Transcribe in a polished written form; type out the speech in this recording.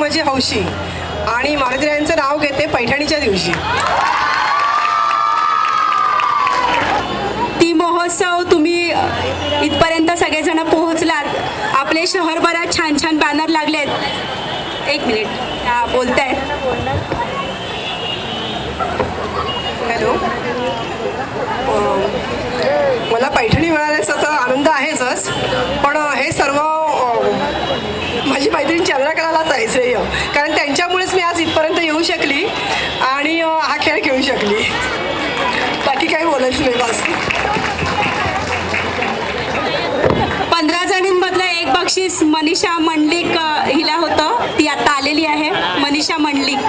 माझी हौशी आणि मारुतीरायांचं नाव घेते पैठणीच्या दिवशी. ती महोत्सव तुम्ही इथपर्यंत सगळेजण पोहोचलात. आपले शहरभरात छान छान बॅनर लागलेत. एक मिनिट बोलताय. हॅलो, मला पैठणी मिळाल्याचा तर आनंद आहेच, पण हे सर्व माझी मैत्रीण चंद्रकलाला जायचं, कारण त्यांच्यामुळेच मी आज इथपर्यंत येऊ शकली आणि हा खेळ खेळू शकली. बाकी काही बोलायचं नाही बस. 15 जणींमधलं एक बक्षीस मनीषा मंडलिक हिला होतं. ती आता आलेली आहे. मनीषा मंडलिक.